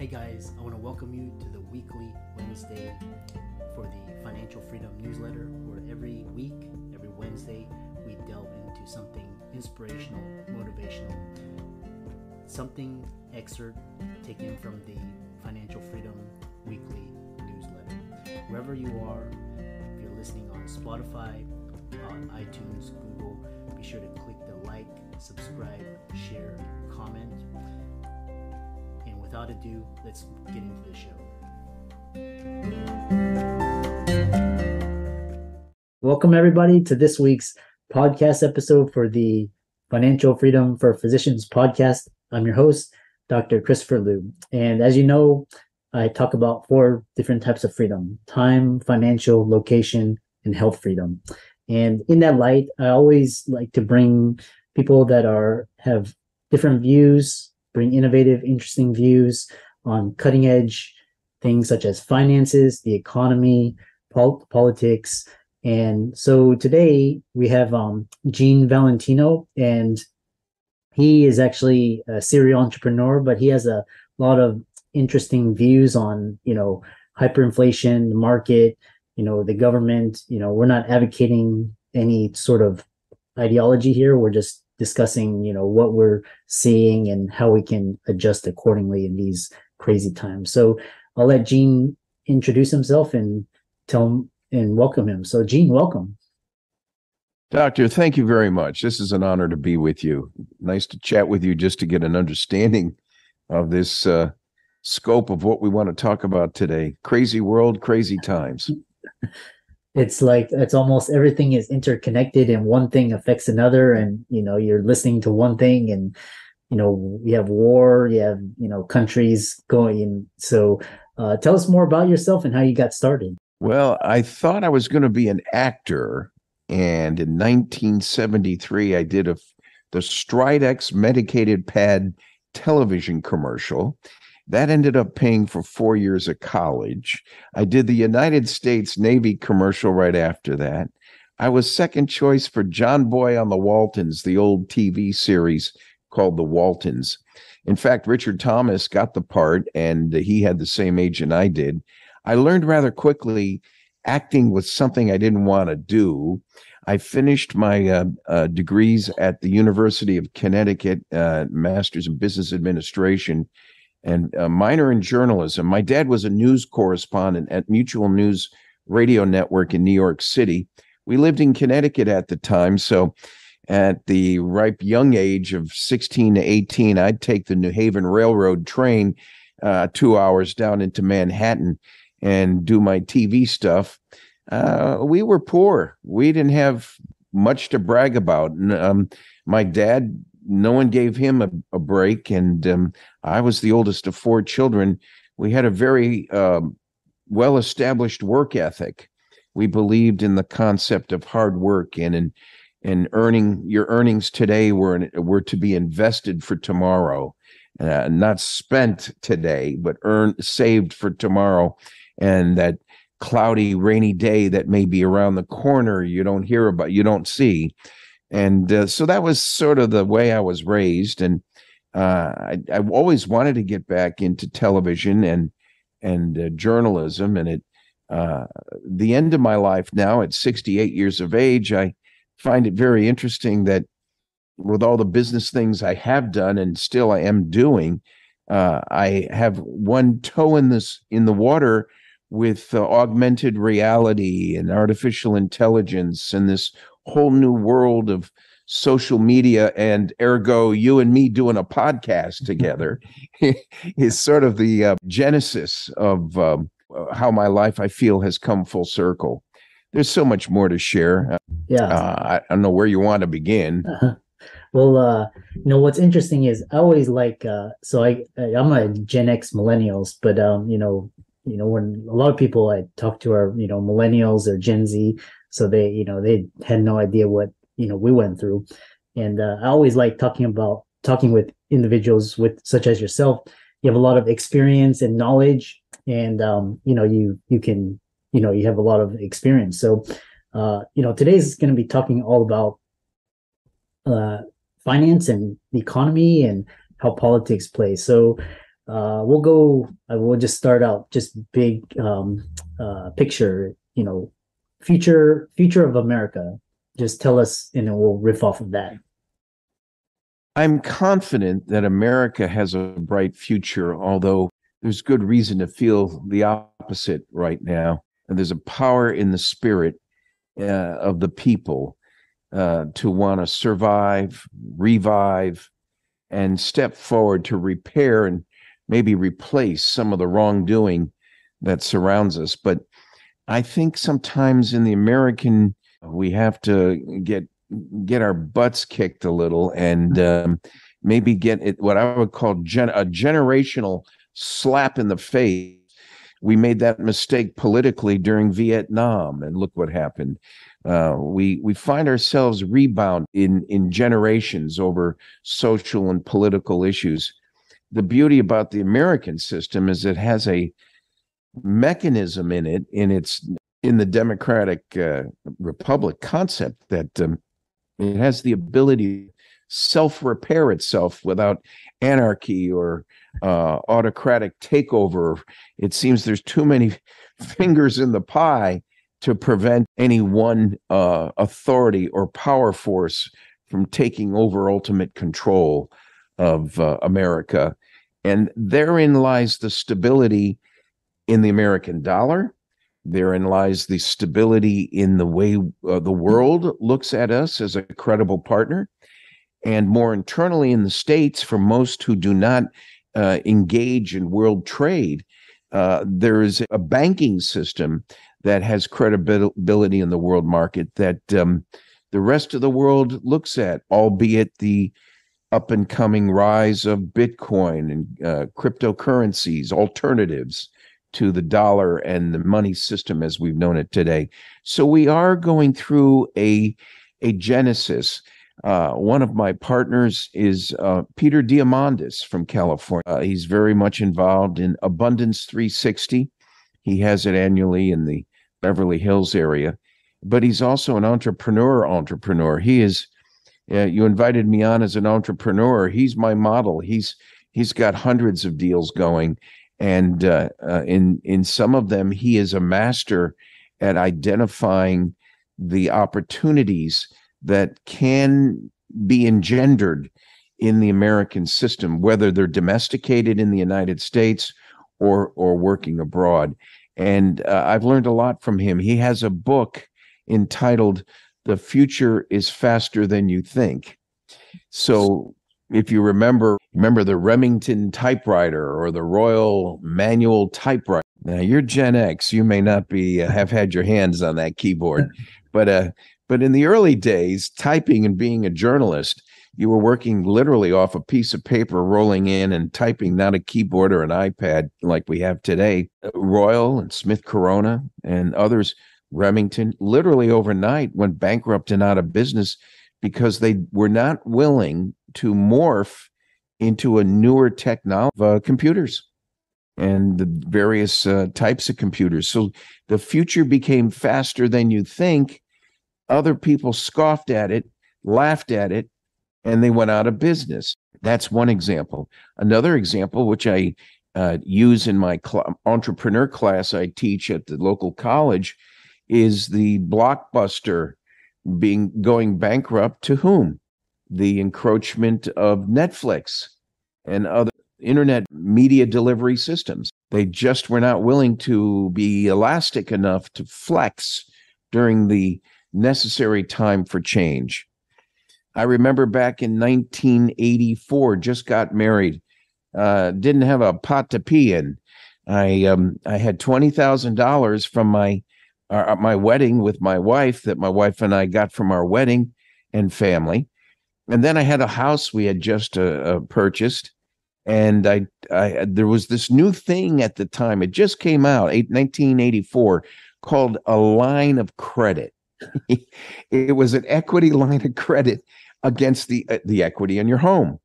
Hey guys, I want to welcome you to the weekly Wednesday for the Financial Freedom newsletter, where every week, every Wednesday, we delve into something inspirational, motivational, something excerpt taken from the Financial Freedom weekly newsletter. Wherever you are, if you're listening on Spotify, on iTunes, Google, be sure to click the like, subscribe, share, comment. And without ado, let's get into the show. Welcome everybody to this week's podcast episode for the Financial Freedom for Physicians podcast. I'm your host, Dr. Christopher Liu. And as you know, I talk about 4 different types of freedom: time, financial, location, and health freedom. And in that light, I always like to bring people that have different views, bring innovative, interesting views on cutting edge things such as finances, the economy, politics. And so today we have Gene Valentino, and he is actually a serial entrepreneur, but he has a lot of interesting views on, hyperinflation, the market, the government. We're not advocating any sort of ideology here. We're just discussing, what we're seeing and how we can adjust accordingly in these crazy times. So I'll let Gene introduce himself and tell him and welcome him. So Gene, welcome. Doctor, thank you very much. This is an honor to be with you. Nice to chat with you just to get an understanding of this scope of what we want to talk about today. Crazy world, crazy times. It's like it's almost everything is interconnected and one thing affects another, and you're listening to one thing, and you have war, you have countries going in. So tell us more about yourself and how you got started. Well, I thought I was going to be an actor, and in 1973 I did the Stridex medicated pad television commercial. That ended up paying for 4 years of college. I did the United States Navy commercial right after that. I was second choice for John Boy on the Waltons, the old TV series called The Waltons. In fact, Richard Thomas got the part, and he had the same agent I did. I learned rather quickly acting was something I didn't want to do. I finished my degrees at the University of Connecticut, Master's in Business Administration, and a minor in journalism. My dad was a news correspondent at Mutual News Radio Network in New York City. We lived in Connecticut at the time, so at the ripe young age of 16 to 18, I'd take the New Haven Railroad train 2 hours down into Manhattan and do my TV stuff. We were poor. We didn't have much to brag about. My dad, no one gave him a break, and I was the oldest of 4 children. We had a very well-established work ethic. We believed in the concept of hard work, and in earning your earnings today were to be invested for tomorrow, not spent today, but saved for tomorrow. And that cloudy, rainy day that may be around the corner, you don't hear about, you don't see. And so that was sort of the way I was raised. And I always wanted to get back into television and journalism. And at the end of my life now, at 68 years of age, I find it very interesting that with all the business things I have done and still I am doing, I have one toe in the water with augmented reality and artificial intelligence and this whole new world of social media, and ergo you and me doing a podcast together is sort of the genesis of how my life, I feel, has come full circle. There's so much more to share. I don't know where you want to begin. Well, what's interesting is I always like, I'm a Gen X millennials, but when a lot of people I talk to are millennials or Gen Z, so they had no idea what we went through. And I always like talking with individuals such as yourself. You have a lot of experience and knowledge, and you have a lot of experience. So today's going to be talking all about finance and the economy and how politics play. So we'll just start out just big picture, future of America. Just tell us, and then we'll riff off of that. I'm confident that America has a bright future, although there's good reason to feel the opposite right now. And there's a power in the spirit of the people to want to survive, revive, and step forward to repair and maybe replace some of the wrongdoing that surrounds us. But I think sometimes in the American, we have to get our butts kicked a little and maybe get it what I would call a generational slap in the face. We made that mistake politically during Vietnam, and look what happened. We find ourselves rebound in generations over social and political issues. The beauty about the American system is it has a mechanism in it, in the democratic republic concept, that it has the ability to self-repair itself without anarchy or autocratic takeover. It seems there's too many fingers in the pie to prevent any one authority or power force from taking over ultimate control of America. And therein lies the stability in the American dollar. Therein lies the stability in the way the world looks at us as a credible partner. And more internally in the States, for most who do not engage in world trade, there is a banking system that has credibility in the world market that the rest of the world looks at, albeit the up and coming rise of Bitcoin and cryptocurrencies, alternatives to the dollar and the money system as we've known it today. So we are going through a genesis. One of my partners is Peter Diamandis from California. He's very much involved in Abundance 360. He has it annually in the Beverly Hills area, but he's also an entrepreneur. He is, you invited me on as an entrepreneur. He's my model. He's got hundreds of deals going. And in some of them, he is a master at identifying the opportunities that can be engendered in the American system, whether they're domesticated in the United States or working abroad. And I've learned a lot from him. He has a book entitled "The Future is Faster Than You Think." So if you remember the Remington typewriter or the Royal manual typewriter. Now you're Gen X, you may not be have had your hands on that keyboard, but in the early days, typing and being a journalist, you were working literally off a piece of paper, rolling in and typing, not a keyboard or an iPad like we have today. Royal and Smith Corona and others, Remington, literally overnight went bankrupt and out of business because they were not willing to morph into a newer technology of computers and the various types of computers. So the future became faster than you think. Other people scoffed at it, laughed at it, and they went out of business. That's one example. Another example, which I use in my entrepreneur class I teach at the local college, is the Blockbuster going bankrupt to whom? The encroachment of Netflix and other internet media delivery systems. They just were not willing to be elastic enough to flex during the necessary time for change. I remember back in 1984, just got married, didn't have a pot to pee in. I had $20,000 from my wedding with my wife that my wife and I got from our wedding and family. And then I had a house we had just purchased. And I there was this new thing at the time. It just came out, 1984, called a line of credit. It was an equity line of credit against the equity in your home.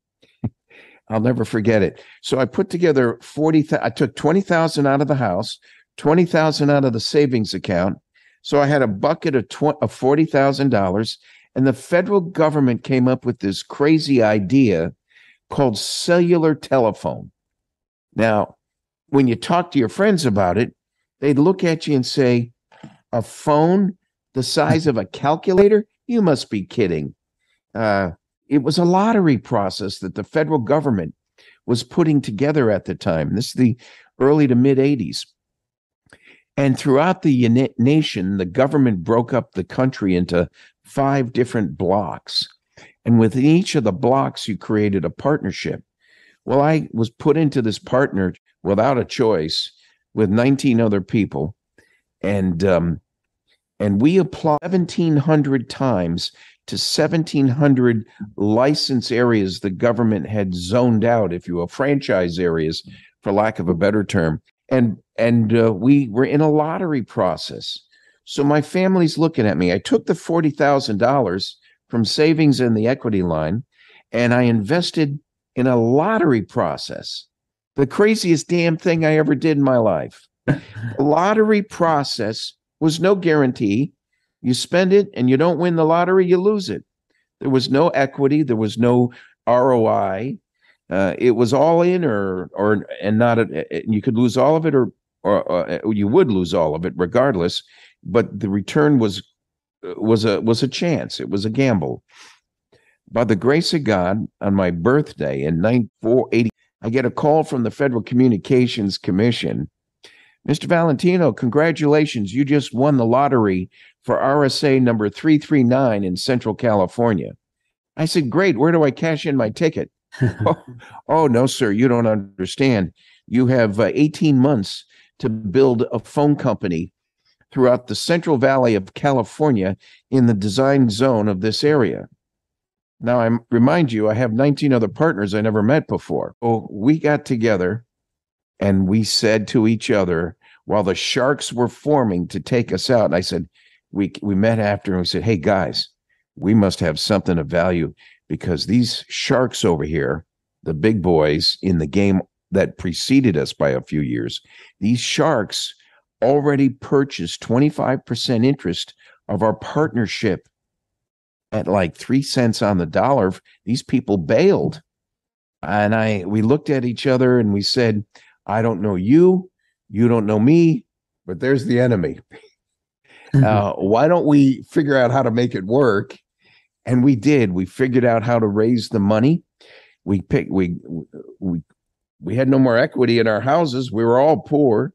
I'll never forget it. So I put together I took 20,000 out of the house, 20,000 out of the savings account. So I had a bucket of $40,000, and the federal government came up with this crazy idea called cellular telephone. Now, when you talk to your friends about it, they'd look at you and say, a phone the size of a calculator? You must be kidding. It was a lottery process that the federal government was putting together at the time. This is the early to mid 80s. And throughout the nation, the government broke up the country into 5 different blocks. And within each of the blocks, you created a partnership. Well, I was put into this partner without a choice with 19 other people. And we applied 1,700 times to 1,700 license areas the government had zoned out, if you will, franchise areas, for lack of a better term. And we were in a lottery process. So my family's looking at me. I took the $40,000 from savings in the equity line, and I invested in a lottery process. The craziest damn thing I ever did in my life. The lottery process was no guarantee. You spend it and you don't win the lottery, you lose it. There was no equity. There was no ROI. It was all in and not. You could lose all of it, or you would lose all of it regardless. But the return was a chance. It was a gamble. By the grace of God, on my birthday in 1980, I get a call from the Federal Communications Commission. Mr. Valentino, congratulations. You just won the lottery for RSA number 339 in Central California. I said, great. Where do I cash in my ticket? Oh, no, sir. You don't understand. You have 18 months to build a phone company throughout the Central Valley of California in the design zone of this area. Now, I remind you, I have 19 other partners I never met before. Oh, we got together and we said to each other, while the sharks were forming to take us out, and I said, we met after and we said, hey, guys, we must have something of value, because these sharks over here, the big boys in the game that preceded us by a few years, these sharks already purchased 25% interest of our partnership at like 3 cents on the dollar. These people bailed. And we looked at each other and we said, I don't know you, you don't know me, but there's the enemy. Why don't we figure out how to make it work? And we did. We figured out how to raise the money. We had no more equity in our houses. We were all poor.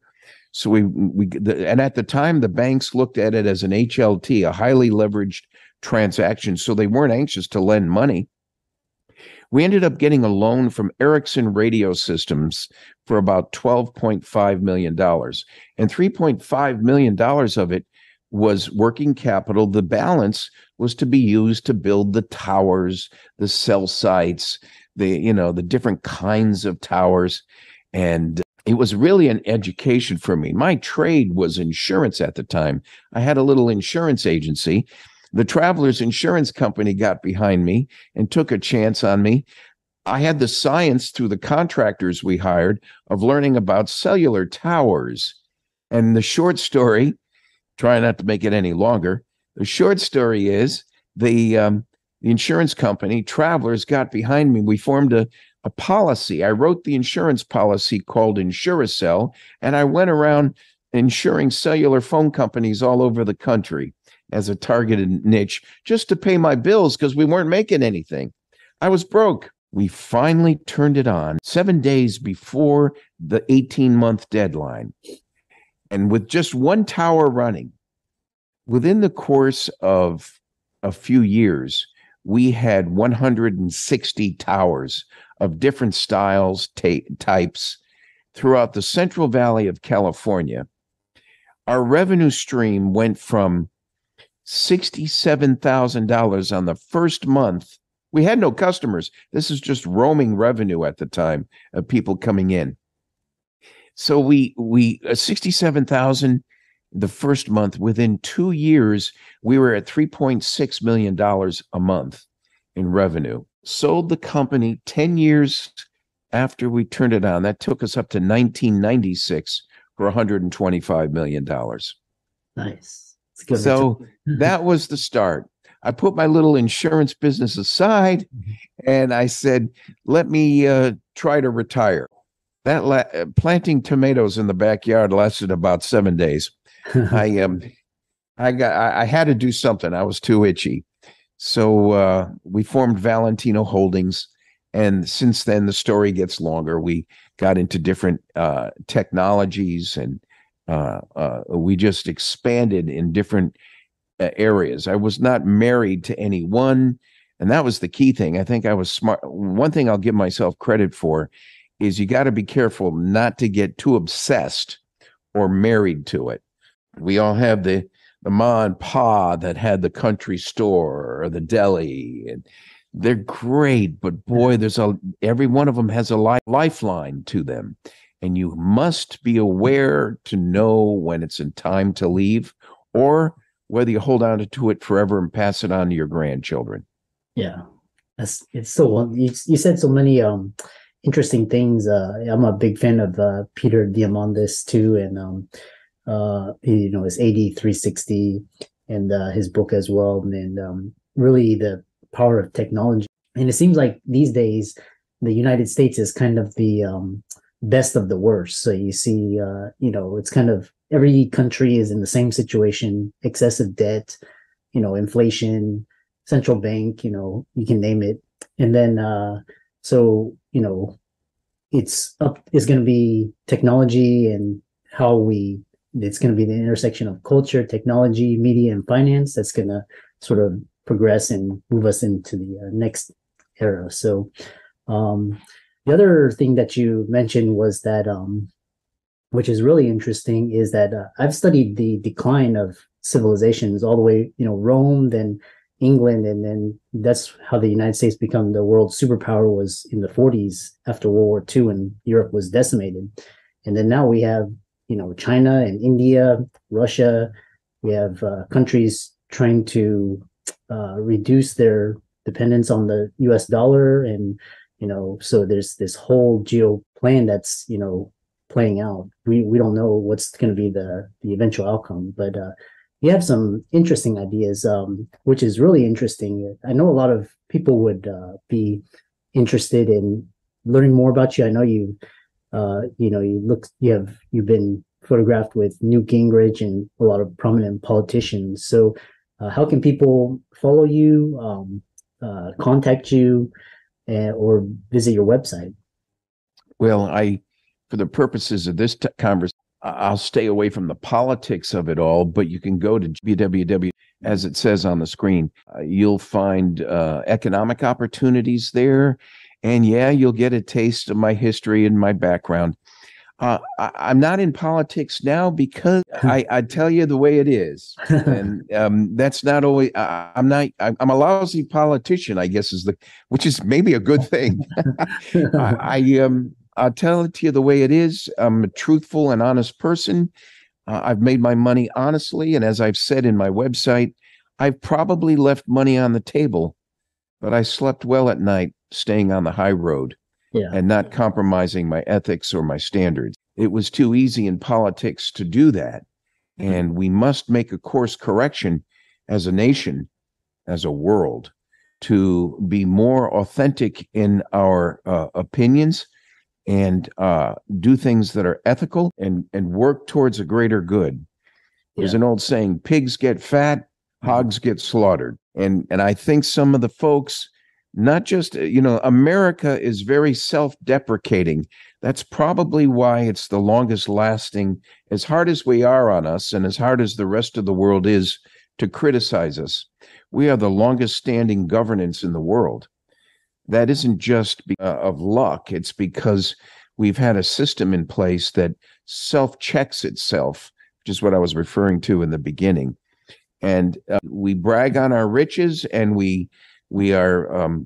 So and at the time, the banks looked at it as an HLT, a highly leveraged transaction. So they weren't anxious to lend money. We ended up getting a loan from Ericsson Radio Systems for about $12.5 million. And $3.5 million of it was working capital. The balance was to be used to build the towers, the cell sites, the different kinds of towers. And it was really an education for me. My trade was insurance at the time. I had a little insurance agency. The Travelers Insurance Company got behind me and took a chance on me. I had the science through the contractors we hired of learning about cellular towers. And the short story, try not to make it any longer, the short story is the insurance company, Travelers, got behind me. We formed a policy. I wrote the insurance policy called Insuracell, and I went around insuring cellular phone companies all over the country as a targeted niche just to pay my bills, because we weren't making anything. I was broke. We finally turned it on 7 days before the 18-month deadline. And with just one tower running, within the course of a few years, we had 160 towers of different styles, types throughout the Central Valley of California. Our revenue stream went from $67,000 on the first month. We had no customers. This is just roaming revenue at the time of people coming in. So we 67,000 the first month. Within 2 years, we were at $3.6 million a month in revenue. Sold the company 10 years after we turned it on. That took us up to 1996 for $125 million. Nice. So that was the start. I put my little insurance business aside and I said, let me try to retire. Planting tomatoes in the backyard lasted about 7 days. I had to do something. I was too itchy. So we formed Valentino Holdings. And since then, the story gets longer. We got into different technologies, and we just expanded in different areas. I was not married to any one, and that was the key thing. I think I was smart. One thing I'll give myself credit for is you got to be careful not to get too obsessed or married to it. We all have the ma and pa that had the country store or the deli, and they're great, but boy, every one of them has a lifeline to them, and you must be aware to know when it's in time to leave, or whether you hold on to it forever and pass it on to your grandchildren. Yeah, it's so you said so many interesting things. I'm a big fan of Peter Diamandis too, and his AD 360 and his book as well, and really the power of technology. And it seems like these days the United States is kind of the best of the worst. So you see, it's kind of every country is in the same situation: excessive debt, inflation, central bank, you can name it. And then it's going to be technology and it's going to be the intersection of culture, technology, media, and finance that's going to sort of progress and move us into the next era. So the other thing that you mentioned was that, which is really interesting, is that I've studied the decline of civilizations all the way, Rome, then England, and then that's how the United States become the world superpower was in the 40s after World War II, and Europe was decimated. And then now we have, China and India, Russia. We have countries trying to reduce their dependence on the US dollar. And, so there's this whole geo plan that's, playing out. We don't know what's going to be the eventual outcome, but you have some interesting ideas, which is really interesting. I know a lot of people would be interested in learning more about you. I know you've been photographed with Newt Gingrich and a lot of prominent politicians. So how can people follow you, contact you, or visit your website? Well, for the purposes of this conversation, I'll stay away from the politics of it all, but you can go to www, as it says on the screen. You'll find economic opportunities there. And yeah, you'll get a taste of my history and my background. I'm not in politics now because I tell you the way it is. And that's not always, I'm a lousy politician, I guess, which is maybe a good thing. I'll tell it to you the way it is. I'm a truthful and honest person. I've made my money honestly. And as I've said in my website, I've probably left money on the table, but I slept well at night, staying on the high road and not compromising my ethics or my standards. It was too easy in politics to do that. And we must make a course correction as a nation, as a world, to be more authentic in our opinions, and do things that are ethical and work towards a greater good. There's an old saying, pigs get fat, hogs get slaughtered. And I think some of the folks, not just, America is very self-deprecating. That's probably why it's the longest lasting, as hard as we are on us and as hard as the rest of the world is to criticize us. We are the longest standing governance in the world. That isn't just of luck. It's because we've had a system in place that self-checks itself, which is what I was referring to in the beginning. And we brag on our riches, and we are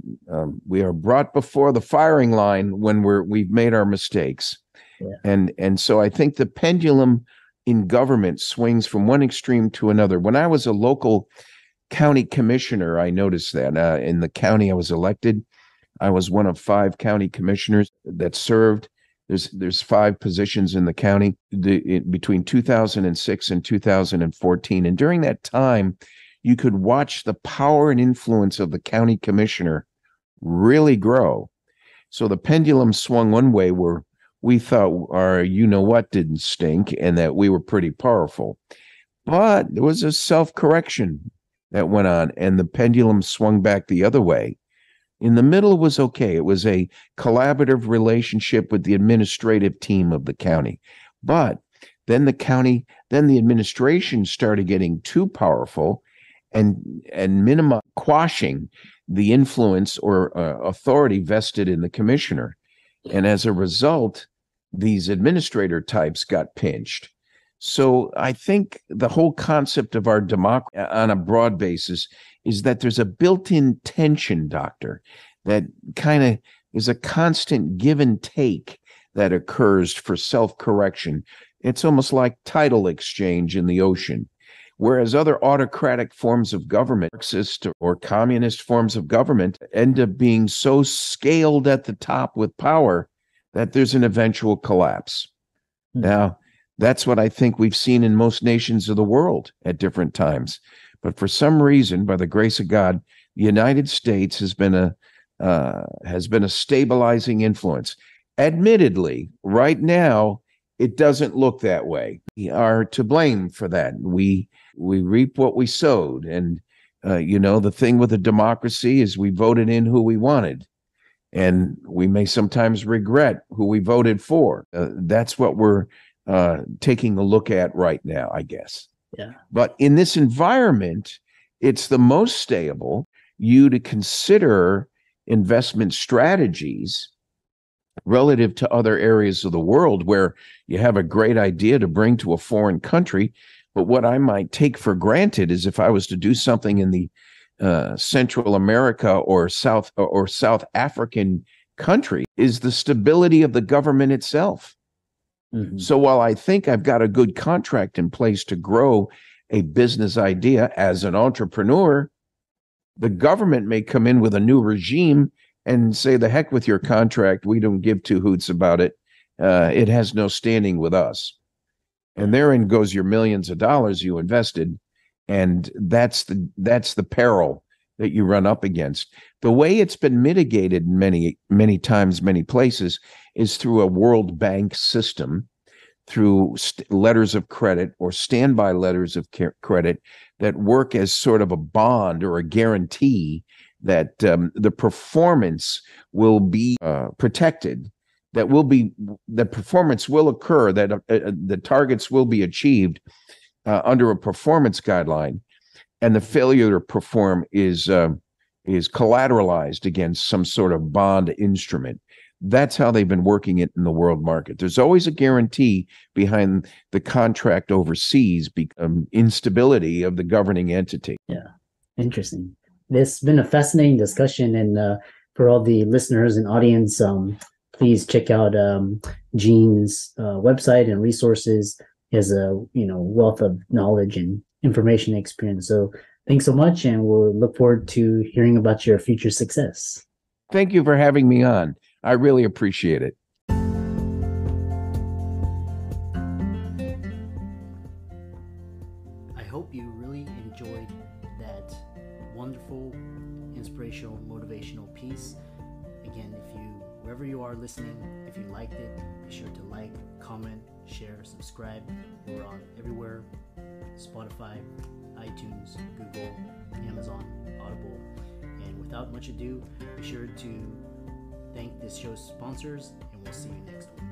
brought before the firing line when we've made our mistakes. Yeah. And so I think the pendulum in government swings from one extreme to another. When I was a local county commissioner, I noticed that in the county I was elected, I was one of 5 county commissioners that served. There's 5 positions in the county between 2006 and 2014. And during that time, you could watch the power and influence of the county commissioner really grow. So the pendulum swung one way where we thought our you know what didn't stink and that we were pretty powerful. But there was a self-correction that went on, and the pendulum swung back the other way. In the middle was okay. It was a collaborative relationship with the administrative team of the county. But then the administration started getting too powerful and quashing the influence or authority vested in the commissioner. And as a result, these administrator types got pinched. So I think the whole concept of our democracy on a broad basis is that there's a built-in tension, doctor, that kind of is a constant give and take that occurs for self-correction. It's almost like tidal exchange in the ocean. Whereas other autocratic forms of government, Marxist or communist forms of government, end up being so scaled at the top with power that there's an eventual collapse. Now, that's what I think we've seen in most nations of the world at different times. But for some reason, by the grace of God, the United States has been a stabilizing influence. Admittedly, right now, it doesn't look that way. We are to blame for that. We reap what we sowed. And, the thing with a democracy is we voted in who we wanted. And we may sometimes regret who we voted for. That's what we're taking a look at right now, I guess. Yeah. But in this environment, it's the most stable you to consider investment strategies relative to other areas of the world where you have a great idea to bring to a foreign country. But what I might take for granted is if I was to do something in the Central America or South African country, is the stability of the government itself. Mm-hmm. So while I think I've got a good contract in place to grow a business idea as an entrepreneur, the government may come in with a new regime and say, the heck with your contract. We don't give two hoots about it. It has no standing with us. And therein goes your millions of dollars you invested. And that's the peril that you run up against. The way it's been mitigated many, many times, many places, is through a World Bank system, through letters of credit or standby letters of credit that work as sort of a bond or a guarantee that the performance will be protected, that performance will occur, that the targets will be achieved under a performance guideline, and the failure to perform is collateralized against some sort of bond instrument. That's how they've been working it in the world market. There's always a guarantee behind the contract overseas, instability of the governing entity. Yeah, interesting. This has been a fascinating discussion, and for all the listeners and audience, please check out Gene's website and resources. He has a wealth of knowledge and information experience. So thanks so much, and we'll look forward to hearing about your future success. Thank you for having me on. I really appreciate it. I hope you really enjoyed that wonderful, inspirational, motivational piece. Again, wherever you are listening, if you liked it, be sure to like, comment, share, subscribe. We're on everywhere: Spotify, iTunes, Google, Amazon, Audible. And without much ado, be sure to thank this show's sponsors, and we'll see you next week.